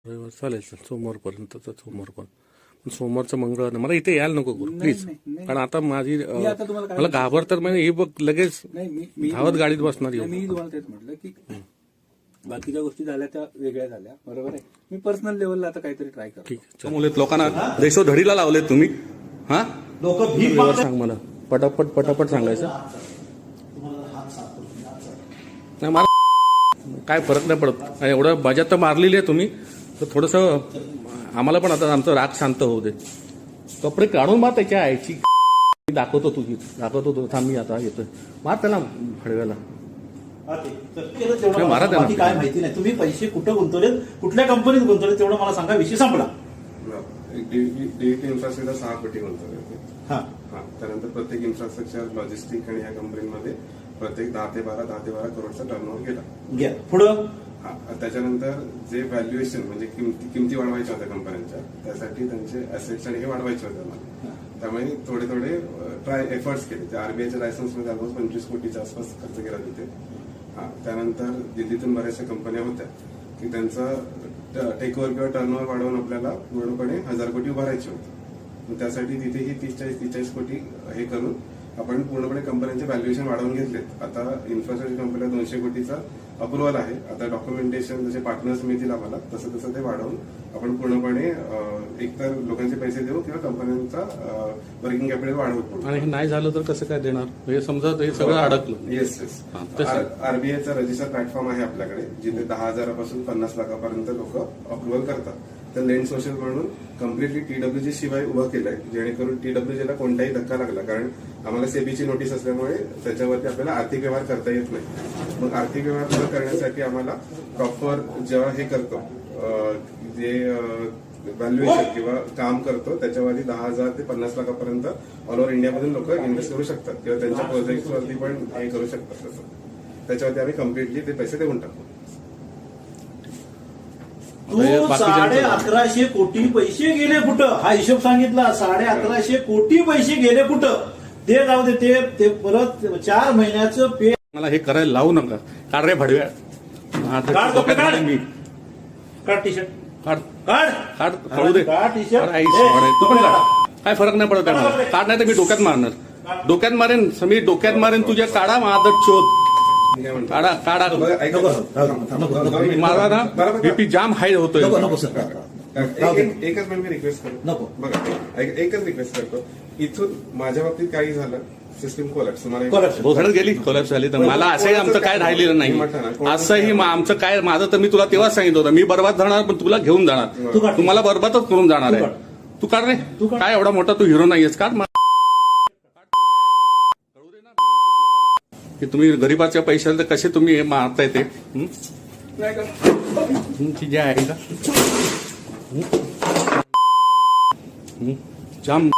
रविवार चालेल सर, सोमवारपर्यंतचा सोमवार पण सोमवारचं मंगळवार मला इथे यायला नको करू प्लीज. कारण आता माझी मला घाबरतात म्हणजे हे बघ लगेच धावत गाडीत बसणार. मी तुम्हाला तेच म्हटलं की बाकीच्या गोष्टी झाल्या त्या वेगळ्या झाल्या, बरोबर आहे. मी पर्सनल लेवलला आता काहीतरी ट्राय करतो. ठीक आहे. मुलेत लोकांना देशोधडीला लावले तुम्ही. हा लोक सांग मला पटापट सांगायचं. नाही मला काय फरक नाही पडत. एवढं बजात तर मारलेली आहे तुम्ही, तर थोडंसं आम्हाला पण आता आमचा राग शांत होऊ दे. कपडे काढून मार त्याच्या आईची दाखवतो तो. थांब मी आता येतोय. मार त्याला हळव्याला. मारा त्याला. काय माहिती नाही तुम्ही पैसे कुठं गुंतवलेत, कुठल्या कंपनीत गुंतवले तेवढं मला सांगा, विषय संपला. डीईटी इन्फ्रास्ट्रक्चर 6 कोटी गुंतवले होते. हा त्यानंतर प्रत्येक इन्फ्रास्ट्रक्चर लॉजिस्टिक आणि या कंपनीमध्ये प्रत्येक 10 ते 12 करोडचा टर्नओव्हर गेला. पुढं त्याच्यानंतर जे व्हॅल्युएशन म्हणजे किमती वाढवायच्या होत्या कंपन्यांच्या, त्यासाठी त्यांचे असेट्स आणि हे वाढवायचे होते आम्हाला. त्यामुळे थोडे एफर्ट्स केले. त्या आरबीआयच्या लायसन्समध्ये ऑलमोस्ट 25 कोटीच्या आसपास खर्च केला तिथे. त्यानंतर दिल्लीतून बऱ्याचशा कंपन्या होत्या की त्यांचा टेकओव्हर किंवा टर्नओव्हर वाढवून आपल्याला पूर्णपणे 1000 कोटी उभारायचे होते. त्यासाठी तिथेही 30-40 कोटी हे करून आपण पूर्णपणे कंपन्यांचे व्हॅल्युएशन वाढवून घेतलेत. आता इन्फ्रास्ट्रक्चर कंपनीला 200 कोटीचा अप्रुव्हल आहे. आता डॉक्युमेंटेशन जसे पार्टनर्स मिळतील आम्हाला तसं ते वाढवून आपण पूर्णपणे एकतर लोकांचे पैसे देऊ किंवा कंपन्यांचा वर्किंग कॅपिटल वाढवू. आणि हे नाही झालं तर कसं काय देणार? हे समजा हे सगळं अडकलं. येस. आरबीआयचा रजिस्टर प्लॅटफॉर्म आहे आपल्याकडे, जिथे 10,000 पासून 50 लाखापर्यंत लोक अप्रुव्हल करतात. तर लेंड सोशल म्हणून कम्प्लिटली टीडब्ल्यूजी शिवाय उभं केलंय, जेणेकरून टीडब्ल्यूजीला कोणताही धक्का लागला. कारण आम्हाला सेबीची नोटीस असल्यामुळे त्याच्यावरती आपल्याला आर्थिक व्यवहार करता येत नाही. मग आर्थिक व्यवहार करण्यासाठी आम्हाला प्रॉपर जेव्हा हे करतो, जे व्हॅल्युएशन किंवा काम करतो, त्याच्यावरती 10,000 ते 50 लाखापर्यंत ऑल ओव्हर इंडियामधून लोक इन्व्हेस्ट करू शकतात किंवा त्यांच्या प्रोजेक्टवरती पण हे करू शकतात. तसं त्याच्यावरती आम्ही कम्प्लिटली ते पैसे देऊन टाकू. तू 1150 कोटी पैसे गेले कुठं? हा हिशोब सांगितला. 1150 कोटी पैसे गेले कुठं? ते जाऊ दे. ते परत 4 महिन्याचं पे मला हे करायला लावू नका. काढ रे भडव्या. मी काढ टी शर्ट काढ कळू दे. टी शर्ट तू पण काढ. काय फरक नाही पडत त्यामुळे. काढ नाही तर मी डोक्यात मारणार. मी डोक्यात मारेन तुझ्या. काढा मादत शोध. काढा मला ना बीपी जाम हाय होतोय. एकच मी रिक्वेस्ट करतो. बघा एकच रिक्वेस्ट करतो. इथून माझ्या बाबतीत काही झालं, सिस्टीम कोलॅप्स भोसडत गेली, कोलॅप्स झाली, तर मला असंही आमचं काय राहिलेलं नाही. असंही आमचं काय, माझं तर मी तुला तेव्हाच सांगितलं होतं, मी बर्बाद जाणार पण तुला घेऊन जाणार. तुम्हाला बर्बादच करून जाणार आहे. तू काढ रे. काय एवढा मोठा तू हिरो नाहीयेस. काढ. की तुम्ही गरीबाच्या पैशाला कसे तुम्ही हे मारताय ते जे आहे का जाम.